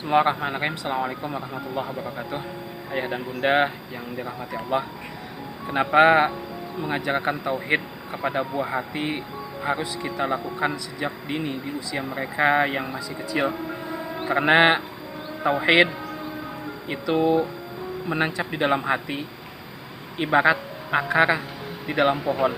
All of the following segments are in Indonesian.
Bismillahirrahmanirrahim. Assalamualaikum warahmatullahi wabarakatuh. Ayah dan bunda yang dirahmati Allah, kenapa mengajarkan tauhid kepada buah hati harus kita lakukan sejak dini di usia mereka yang masih kecil? Karena tauhid itu menancap di dalam hati ibarat akar di dalam pohon.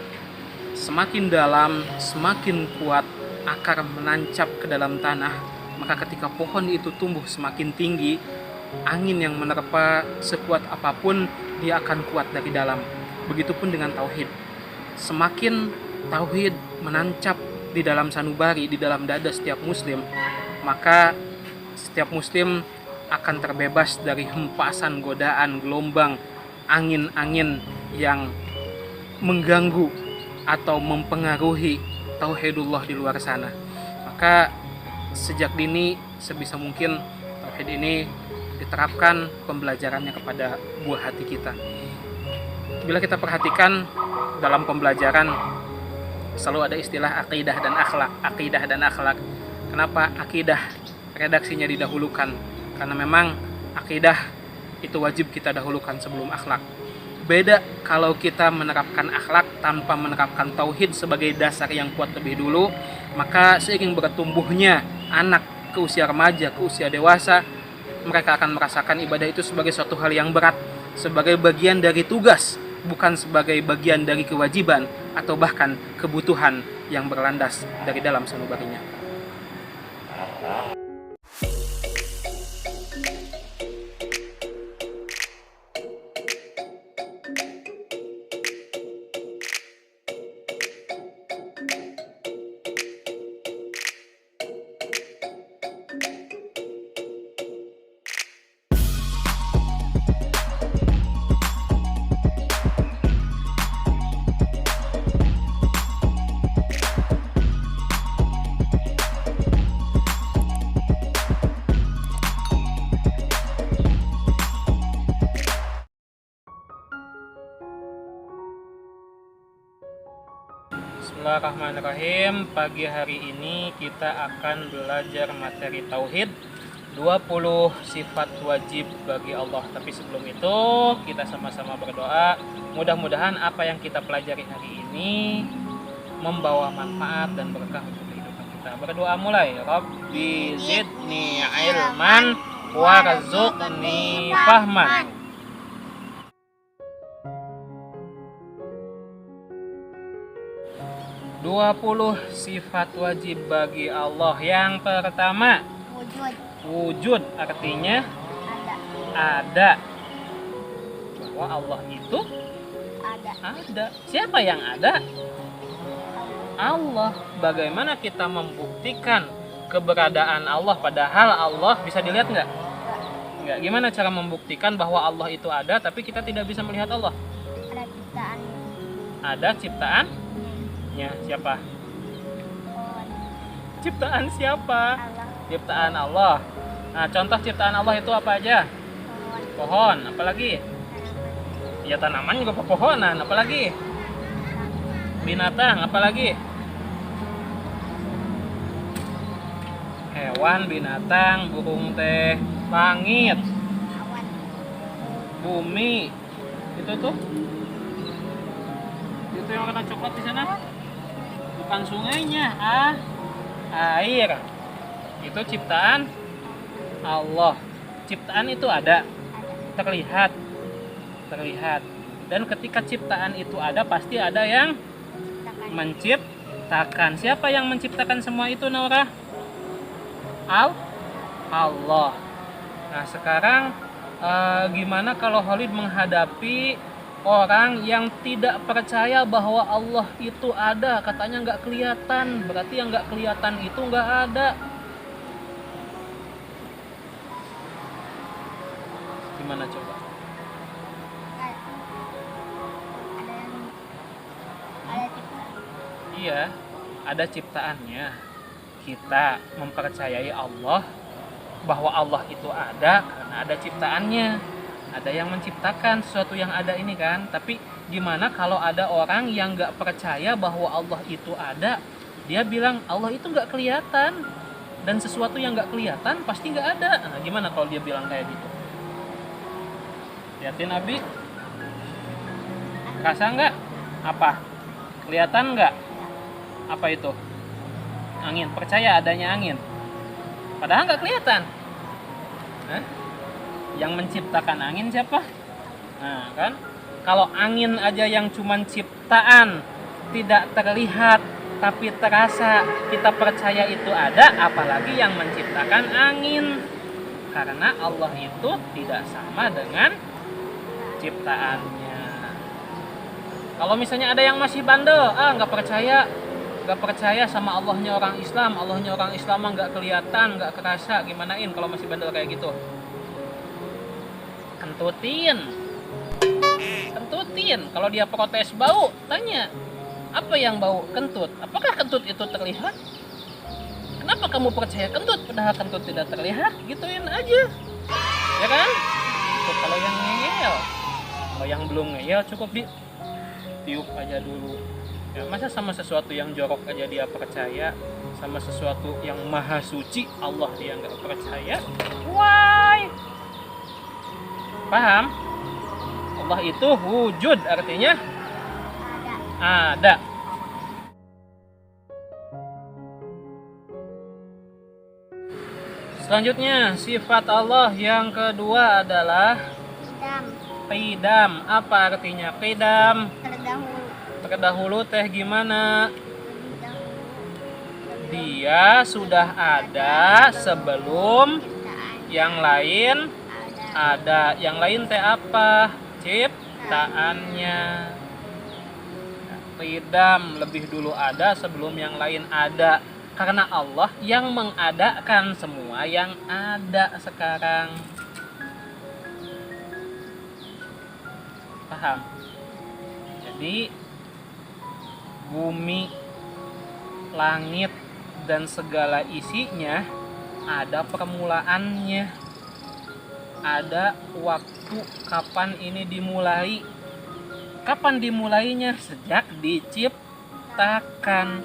Semakin dalam, semakin kuat akar menancap ke dalam tanah, maka ketika pohon itu tumbuh semakin tinggi, angin yang menerpa sekuat apapun dia akan kuat dari dalam. Begitupun dengan tauhid. Semakin tauhid menancap di dalam sanubari, di dalam dada setiap muslim, maka setiap muslim akan terbebas dari hempasan, godaan, gelombang, angin-angin yang mengganggu atau mempengaruhi tauhidullah di luar sana. Maka sejak dini sebisa mungkin tauhid ini diterapkan pembelajarannya kepada buah hati kita. Bila kita perhatikan dalam pembelajaran selalu ada istilah akidah dan akhlak, akidah dan akhlak. Kenapa akidah redaksinya didahulukan? Karena memang akidah itu wajib kita dahulukan sebelum akhlak. Beda kalau kita menerapkan akhlak tanpa menerapkan tauhid sebagai dasar yang kuat lebih dulu, maka seiring bertumbuhnya anak ke usia remaja, ke usia dewasa, mereka akan merasakan ibadah itu sebagai suatu hal yang berat, sebagai bagian dari tugas, bukan sebagai bagian dari kewajiban atau bahkan kebutuhan yang berlandas dari dalam sanubarinya. Bismillahirrahmanirrahim. Pagi hari ini kita akan belajar materi tauhid, 20 sifat wajib bagi Allah. Tapi sebelum itu kita sama-sama berdoa. Mudah-mudahan apa yang kita pelajari hari ini membawa manfaat dan berkah untuk kehidupan kita. Berdoa mulai. Rabbi zidni ilman warzuqni fahman. 20 sifat wajib bagi Allah. Yang pertama, wujud, artinya ada. Bahwa Allah itu ada. Siapa yang ada? Allah. Bagaimana kita membuktikan keberadaan Allah padahal Allah bisa dilihat nggak? Nggak. Gimana cara membuktikan bahwa Allah itu ada tapi kita tidak bisa melihat Allah? Ada ciptaan. Ada ciptaan? Siapa? Ciptaan siapa? Allah. Ciptaan Allah. Nah, contoh ciptaan Allah itu apa aja? Pohon, apalagi? Ya tanaman juga pepohonan, apalagi? Binatang, apalagi? Hewan, binatang, burung teh, langit, bumi. Itu tuh. Itu yang warna coklat di sana. Bukan sungainya, air. Itu ciptaan Allah. Ciptaan itu ada, terlihat. Dan ketika ciptaan itu ada, pasti ada yang menciptakan. Siapa yang menciptakan semua itu, Naura? Allah. Nah, sekarang gimana kalau Khalid menghadapi orang yang tidak percaya bahwa Allah itu ada, katanya nggak kelihatan, berarti yang nggak kelihatan itu nggak ada. Gimana coba? Ada ciptaan. Iya, ada ciptaannya. Kita mempercayai Allah bahwa Allah itu ada karena ada ciptaannya. Ada yang menciptakan sesuatu yang ada ini kan. Tapi gimana kalau ada orang yang gak percaya bahwa Allah itu ada, dia bilang Allah itu gak kelihatan, dan sesuatu yang nggak kelihatan pasti nggak ada. Nah, gimana kalau dia bilang kayak gitu? Liatin Abi, rasa nggak? Apa? Kelihatan nggak? Apa itu? Angin. Percaya adanya angin, padahal nggak kelihatan. Hah? Yang menciptakan angin siapa? Nah kan, kalau angin aja yang cuman ciptaan, tidak terlihat tapi terasa, kita percaya itu ada, apalagi yang menciptakan angin. Karena Allah itu tidak sama dengan ciptaannya. Kalau misalnya ada yang masih bandel, nggak percaya sama Allahnya orang Islam mah nggak kelihatan, nggak kerasa, gimanain kalau masih bandel kayak gitu? Kentutin. Kalau dia protes bau, tanya, apa yang bau? Kentut. Apakah kentut itu terlihat? Kenapa kamu percaya kentut padahal kentut tidak terlihat? Gituin aja, ya kan? Itu kalau yang ngeyel. Kalau yang belum ngeyel cukup ditiup aja dulu. Ya, masa sama sesuatu yang jorok aja dia percaya, sama sesuatu yang maha suci Allah dia nggak percaya? Why? Paham? Allah itu wujud, artinya ada. Selanjutnya, sifat Allah yang kedua adalah qidam. Apa artinya qidam? Terdahulu teh gimana? Dia sudah ada sebelum yang lain ada. Yang lain teh apa? Ciptaannya. Qidam, lebih dulu ada sebelum yang lain ada. Karena Allah yang mengadakan semua yang ada sekarang. Paham? Jadi bumi, langit, dan segala isinya ada permulaannya. Ada waktu kapan ini dimulai. Kapan dimulainya? Sejak diciptakan.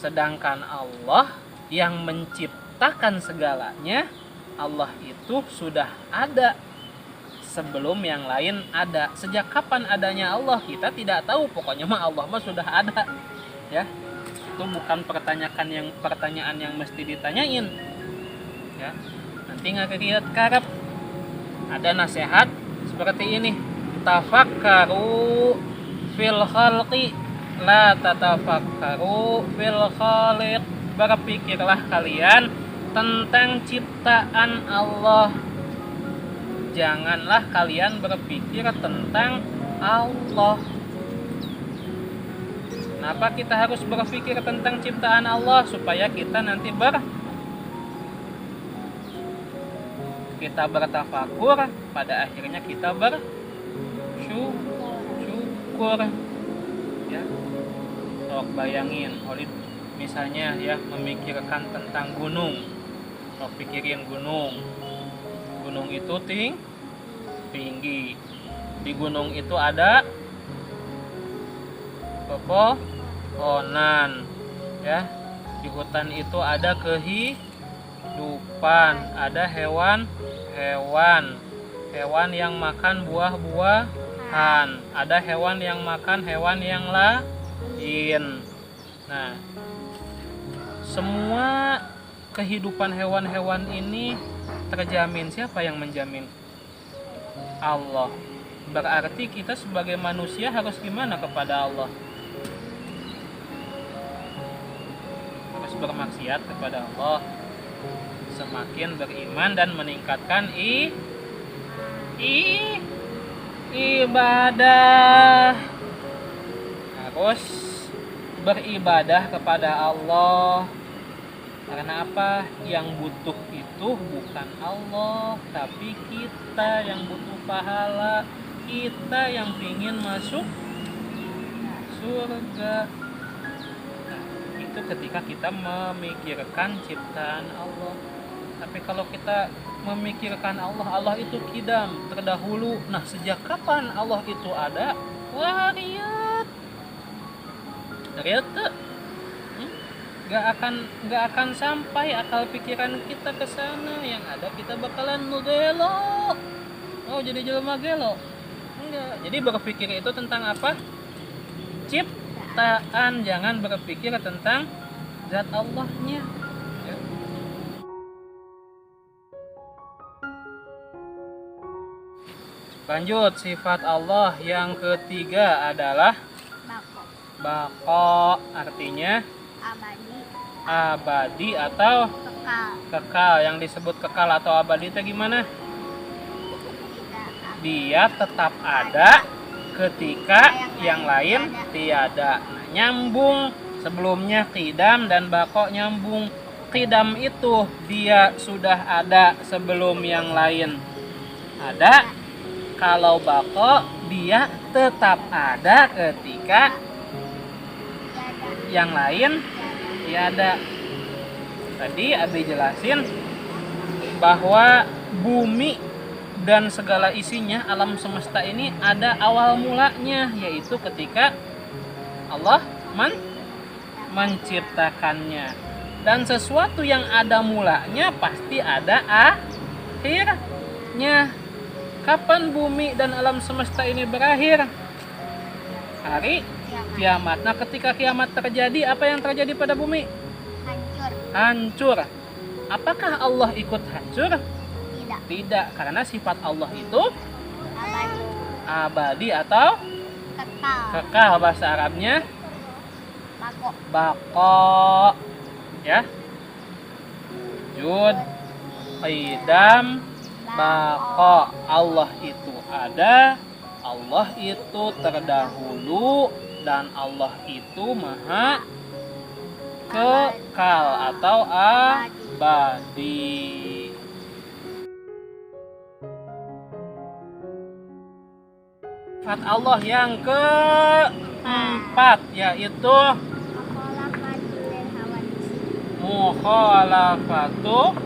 Sedangkan Allah yang menciptakan segalanya, Allah itu sudah ada sebelum yang lain ada. Sejak kapan adanya Allah kita tidak tahu, pokoknya mah Allah mah sudah ada. Ya. Itu bukan pertanyaan yang mesti ditanyain. Ya. Nanti ngakiriat karep ada nasihat seperti ini. Tafakkaru fil khalqi la tatafakkaru fil khaliq. Berpikirlah kalian tentang ciptaan Allah, janganlah kalian berpikir tentang Allah. Kenapa kita harus berpikir tentang ciptaan Allah? Supaya kita nanti kita bertafakur, pada akhirnya kita bersyukur. Ya, sok bayangin, misalnya ya memikirkan tentang gunung, sok pikirin gunung itu tinggi, di gunung itu ada pepohonan, ya, di hutan itu ada kehidupan, ada hewan yang makan buah-buahan, ada hewan yang makan hewan yang lain. Nah, semua kehidupan hewan-hewan ini terjamin. Siapa yang menjamin? Allah. Berarti kita sebagai manusia harus gimana kepada Allah? Harus bermaksiat kepada Allah, semakin beriman dan meningkatkan ibadah. Harus beribadah kepada Allah. Karena apa? Yang butuh itu bukan Allah, tapi kita yang butuh pahala, kita yang ingin masuk surga. Nah, itu ketika kita memikirkan ciptaan Allah. Tapi kalau kita memikirkan Allah itu kidam, terdahulu. Nah, sejak kapan Allah itu ada? Wah, lihat tuh. nggak akan sampai akal pikiran kita ke sana. Yang ada kita bakalan ngegelo. Oh, jadi jelema gelo. Enggak. Jadi berpikir itu tentang apa? Ciptaan, jangan berpikir tentang zat Allahnya. Ya. Lanjut, sifat Allah yang ketiga adalah Bako. baqo, artinya Abadi. abadi atau Kekal. kekal. Yang disebut kekal atau abadi itu gimana? Tidak. Dia tetap ada ketika yang lain tiada. Nah, nyambung, sebelumnya qidam dan baqo nyambung. Qidam itu dia sudah ada sebelum yang lain ada. Kalau baqo dia tetap ada ketika Tiada. yang lain Tiada. tiada. Tadi Abi jelasin bahwa bumi dan segala isinya, alam semesta ini ada awal mulanya, yaitu ketika Allah menciptakannya. Dan sesuatu yang ada mulanya pasti ada akhirnya. Kapan bumi dan alam semesta ini berakhir? Hari kiamat. Nah, ketika kiamat terjadi, apa yang terjadi pada bumi? Hancur. Hancur. Apakah Allah ikut hancur? Tidak. Tidak, karena sifat Allah itu Abadi. abadi atau Kekal. kekal. Bahasa Arabnya Bako. baqo. Ya. Wujud, qidam, baqo. Allah itu ada, Allah itu terdahulu, dan Allah itu maha kekal atau abadi. Sifat Allah yang keempat yaitu mukhalafatu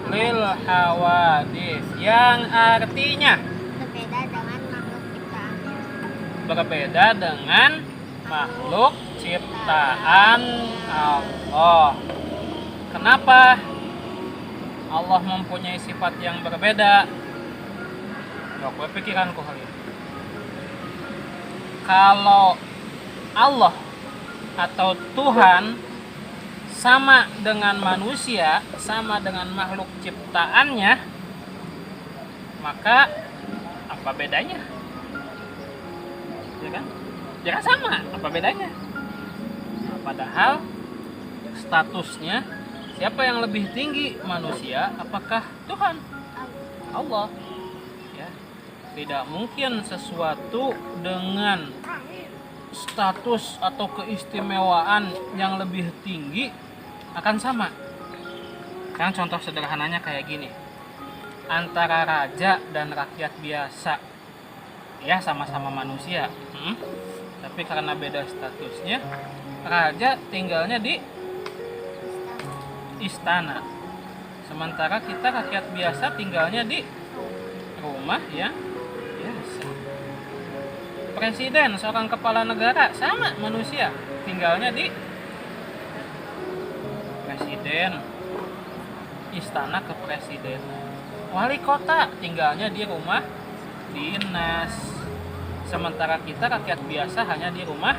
lil hawadis, yang artinya Berbeda dengan makhluk ciptaan. berbeda dengan makhluk ciptaan Allah. Kenapa Allah mempunyai sifat yang berbeda? Gak gue pikiranku kali ini. Kalau Allah atau Tuhan sama dengan manusia, sama dengan makhluk ciptaannya, maka apa bedanya? Ya kan? Ya kan sama, apa bedanya? Nah, padahal statusnya siapa yang lebih tinggi, manusia apakah Tuhan? Allah. Ya. Tidak mungkin sesuatu dengan status atau keistimewaan yang lebih tinggi akan sama. Kan contoh sederhananya kayak gini. Antara raja dan rakyat biasa, ya sama-sama manusia, tapi karena beda statusnya, raja tinggalnya di istana, sementara kita rakyat biasa tinggalnya di rumah ya biasa. Presiden, seorang kepala negara, sama manusia, tinggalnya di presiden, istana kepresidenan. Wali kota tinggalnya di rumah dinas, sementara kita rakyat biasa hanya di rumah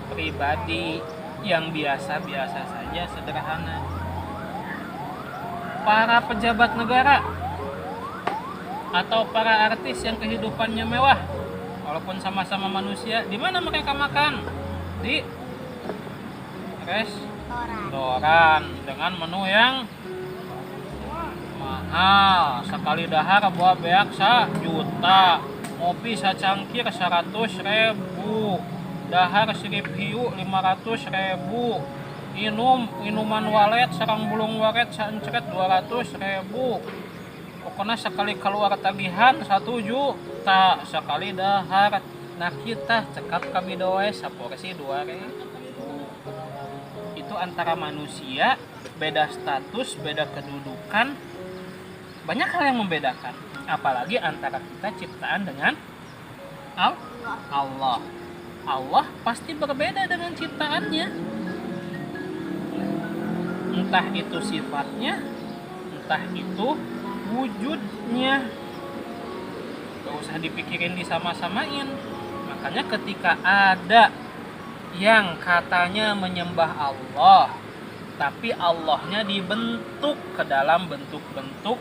pribadi yang biasa-biasa saja, sederhana. Para pejabat negara atau para artis yang kehidupannya mewah, walaupun sama-sama manusia, di mana mereka makan? Di restoran dengan menu yang mahal. Sekali dahar buah beak 1 juta, ngopi sacangkir 100.000, dahar sirip hiu 500.000, minuman walet sarang bulung walet saencret 200.000. Pokoknya sekali keluar tagihan 1 juta sekali dahar. Nah kita cekap kami doa saporsi 2.000. Itu antara manusia, beda status, beda kedudukan, banyak hal yang membedakan. Apalagi antara kita ciptaan dengan Allah. Allah pasti berbeda dengan ciptaannya. entah itu sifatnya, entah itu wujudnya. Gak usah dipikirin disama-samain. Makanya ketika ada yang katanya menyembah Allah, tapi Allahnya dibentuk ke dalam bentuk-bentuk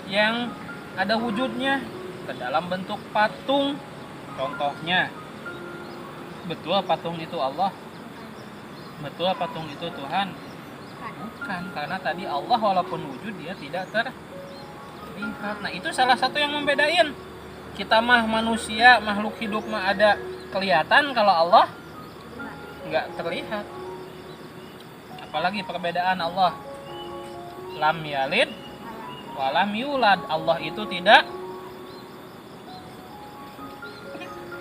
yang ada wujudnya, ke dalam bentuk patung. Contohnya, betul patung itu Allah? Betul patung itu Tuhan? Bukan, karena tadi Allah walaupun wujud dia tidak terlihat. Nah itu salah satu yang membedain. Kita mah manusia, makhluk hidup mah ada kelihatan, kalau Allah nggak terlihat. Apalagi perbedaan Allah, lam yalid walam yulad. Allah itu tidak,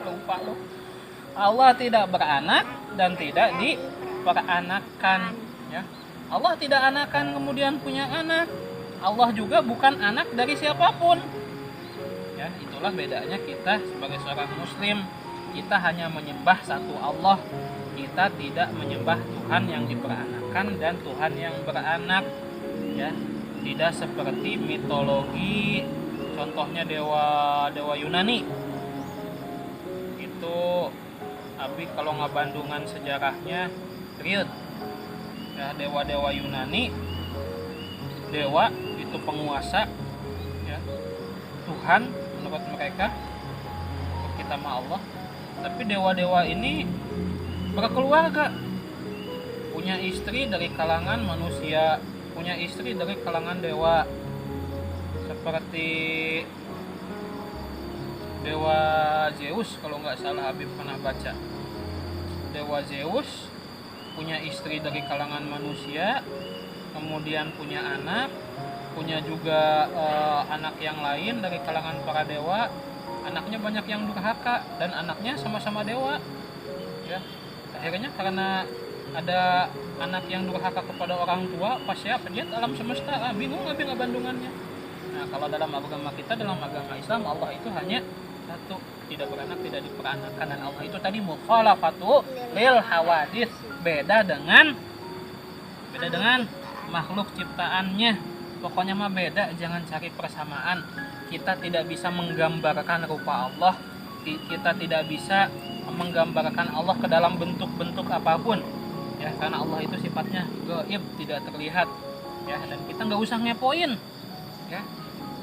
lupa lo, Allah tidak beranak dan tidak diperanakan, ya. Allah tidak anakan kemudian punya anak. Allah juga bukan anak dari siapapun, ya. Itulah bedanya kita sebagai seorang muslim. Kita hanya menyembah satu Allah. Kita tidak menyembah Tuhan yang diperanakan dan Tuhan yang beranak, ya. Tidak seperti mitologi, contohnya dewa Yunani. Itu abi kalau ngabandungan sejarahnya riut, ya. Dewa-dewa Yunani, dewa itu penguasa, ya. Tuhan menurut mereka, menurut kita mah Allah. Tapi dewa-dewa ini berkeluarga, punya istri dari kalangan manusia, punya istri dari kalangan dewa. Seperti dewa Zeus, kalau nggak salah Habib pernah baca. Dewa Zeus punya istri dari kalangan manusia, kemudian punya anak, punya juga anak yang lain dari kalangan para dewa. Anaknya banyak yang durhaka dan anaknya sama-sama dewa, ya. Akhirnya karena ada anak yang durhaka kepada orang tua, pas ya pegiat alam semesta, bingung abi ngabandungannya. Nah kalau dalam agama kita, dalam agama Islam, Allah itu hanya satu, tidak beranak, tidak diperanakan. Dan Allah itu tadi mukhalafatu lil hawadits, beda dengan makhluk ciptaannya. Pokoknya mah beda, jangan cari persamaan. Kita tidak bisa menggambarkan rupa Allah, kita tidak bisa menggambarkan Allah ke dalam bentuk-bentuk apapun, ya, karena Allah itu sifatnya gaib, tidak terlihat, ya. Dan kita nggak usah ngepoin, ya,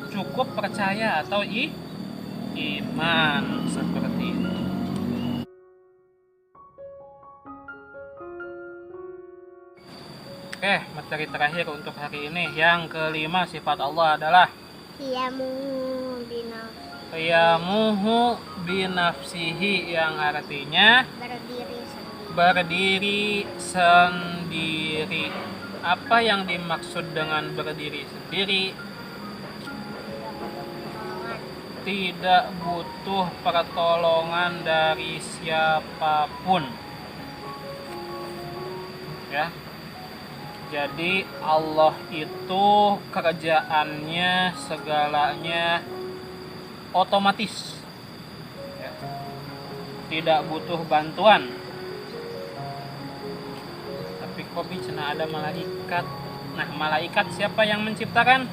cukup percaya atau iman seperti itu. Oke, materi terakhir untuk hari ini, yang kelima, sifat Allah adalah qiyamuhu binafsihi, yang artinya berdiri sendiri. Apa yang dimaksud dengan berdiri sendiri? Tidak butuh pertolongan dari siapapun, ya. Jadi Allah itu kerjaannya segalanya otomatis, ya. Tidak butuh bantuan. Tapi kok bicara ada malaikat. Nah, malaikat siapa yang menciptakan?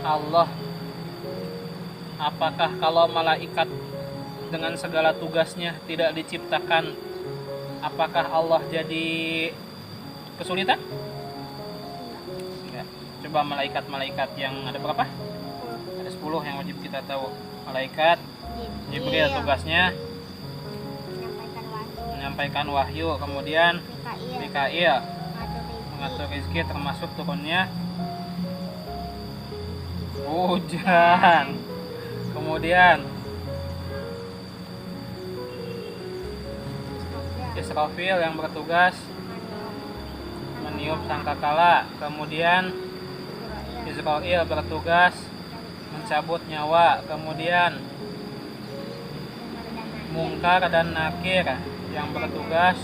Allah. Apakah kalau malaikat dengan segala tugasnya tidak diciptakan, apakah Allah jadi kesulitan? Coba malaikat-malaikat yang ada berapa? Ada 10 yang wajib kita tahu. Malaikat Jibril tugasnya menyampaikan wahyu. Kemudian Mikail mengatur rezeki, termasuk turunnya hujan. Kemudian Israfil yang bertugas meniup sangkakala. Kemudian Israel bertugas mencabut nyawa. Kemudian Mungkar dan Nakir yang bertugas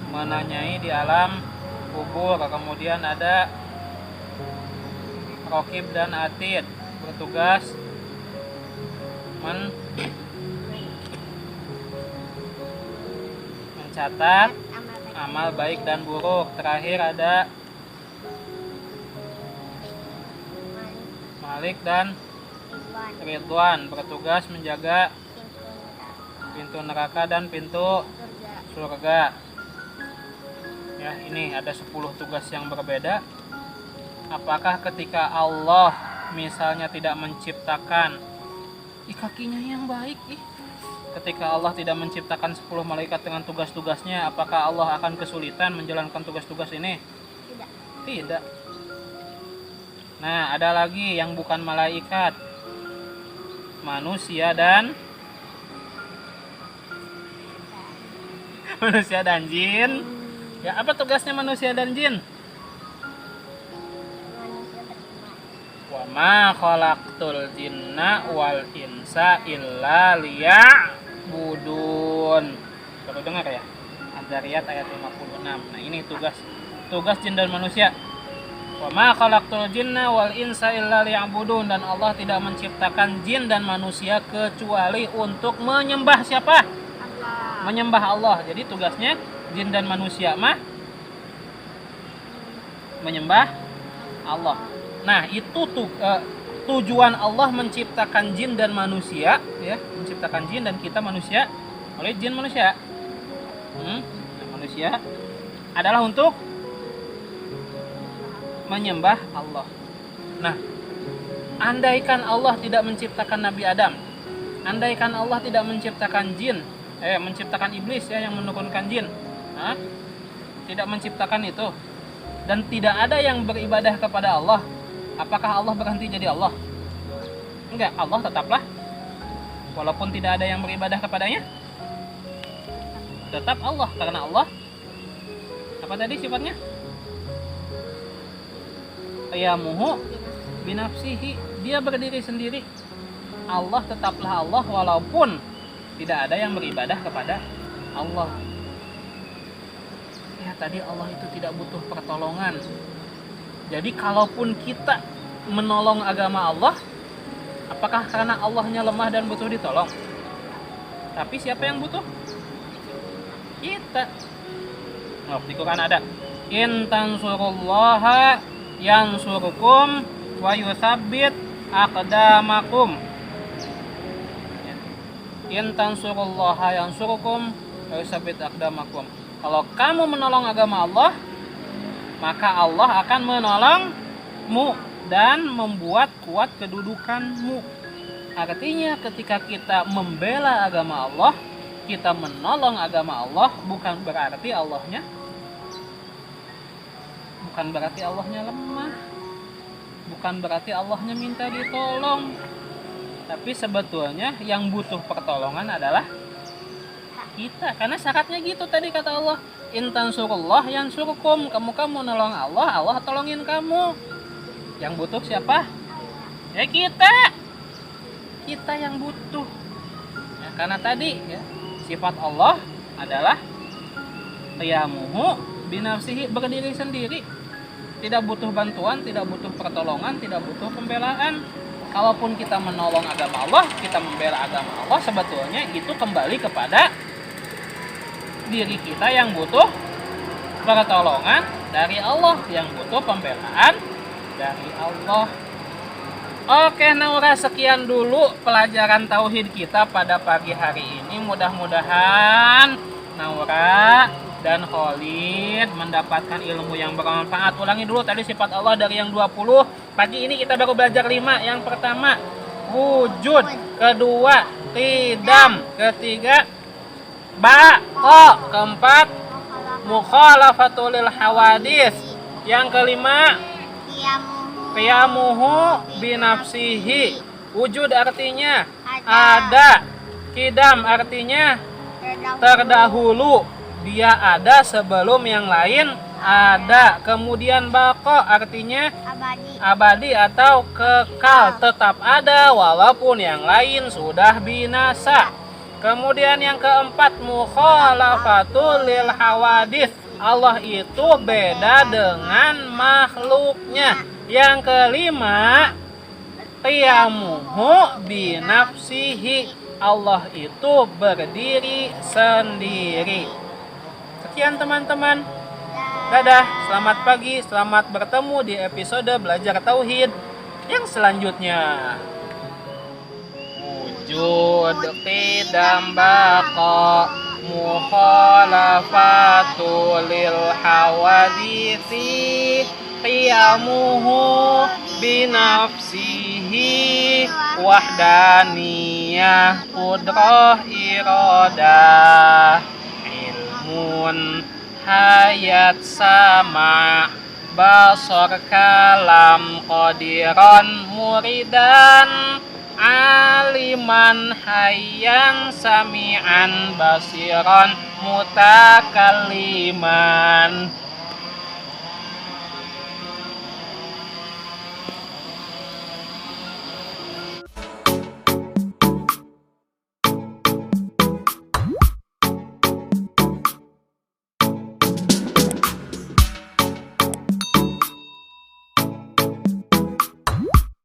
menanyai di alam kubur. Kemudian ada Rokib dan Atid bertugas mencatat amal baik dan buruk. Terakhir ada Malik dan Ridwan bertugas menjaga pintu neraka dan pintu surga. Ya, ini ada 10 tugas yang berbeda. Apakah ketika Allah misalnya tidak menciptakan kakinya yang baik, ketika Allah tidak menciptakan 10 malaikat dengan tugas-tugasnya, apakah Allah akan kesulitan menjalankan tugas-tugas ini? Tidak. Nah, ada lagi yang bukan malaikat, manusia dan jin. Ya, apa tugasnya manusia dan jin? Wa ma khalaqtul jinna wal insa illa liya'budun. Baru dengar ya? Az-Zariyat ayat 56. Nah, ini tugas jin dan manusia. Wa ma khalaqtul jinna wal insa illa liya'budun, dan Allah tidak menciptakan jin dan manusia kecuali untuk menyembah siapa? Allah. Menyembah Allah. Jadi tugasnya jin dan manusia menyembah Allah. Nah, itu tujuan Allah menciptakan jin dan manusia, ya, menciptakan jin dan kita manusia oleh jin manusia. Manusia adalah untuk menyembah Allah. Nah, andaikan Allah tidak menciptakan Nabi Adam, andaikan Allah tidak menciptakan jin, menciptakan iblis ya yang menurunkan jin, tidak menciptakan itu, dan tidak ada yang beribadah kepada Allah, apakah Allah berhenti jadi Allah? Enggak, Allah tetaplah, walaupun tidak ada yang beribadah kepadanya, tetap Allah, karena Allah apa tadi sifatnya? Qiyamuhu binafsihi, dia berdiri sendiri. Allah tetaplah Allah walaupun tidak ada yang beribadah kepada Allah. Ya, tadi Allah itu tidak butuh pertolongan. Jadi kalaupun kita menolong agama Allah, apakah karena Allahnya lemah dan butuh ditolong? Tapi siapa yang butuh? Kita. Nah, di Quran ada in tansurullaha yansurkum wa yutsabbit aqdamakum. In tansurullaha yansurkum wa yutsabbit aqdamakum. Kalau kamu menolong agama Allah, maka Allah akan menolongmu dan membuat kuat kedudukanmu. Artinya ketika kita membela agama Allah, kita menolong agama Allah, bukan berarti Allahnya lemah, bukan berarti Allahnya minta ditolong. Tapi sebetulnya yang butuh pertolongan adalah kita, karena syaratnya gitu tadi kata Allah, in tansurullah yansurkum, kamu nolong Allah, Allah tolongin kamu. Yang butuh siapa? Ya kita yang butuh ya, karena tadi ya, sifat Allah adalah qiyamuhu binafsihi, berdiri sendiri, tidak butuh bantuan, tidak butuh pertolongan, tidak butuh pembelaan. Kalaupun kita menolong agama Allah, kita membela agama Allah, sebetulnya itu kembali kepada diri kita yang butuh pertolongan dari Allah, yang butuh pembelaan dari Allah. Oke Naura, sekian dulu pelajaran tauhid kita pada pagi hari ini. Mudah-mudahan Naura dan Khalid mendapatkan ilmu yang bermanfaat. Ulangi dulu tadi sifat Allah dari yang 20. Pagi ini kita baru belajar 5. Yang pertama wujud, kedua qidam, ketiga baqa, keempat mukhalafatul hawadis, yang kelima qiyamuhu binafsihi. Wujud artinya ada, qidam artinya terdahulu, dia ada sebelum yang lain ada. Kemudian baqa artinya abadi atau kekal, tetap ada walaupun yang lain sudah binasa. Kemudian yang keempat mukhalafatul lil hawadis, Allah itu beda dengan makhluknya. Yang kelima qiyamuhu binafsihi, Allah itu berdiri sendiri. Sekian teman-teman, dadah, selamat pagi, selamat bertemu di episode Belajar Tauhid Yang selanjutnya, wujud qidam baqa mukhalafatu lil hawaditsi qiyamuhu binafsihi wahdaniyah qudrah iradah ilmun hayat sama basar kalam qadiran muridan aliman hayyan sami'an basiran mutakalliman.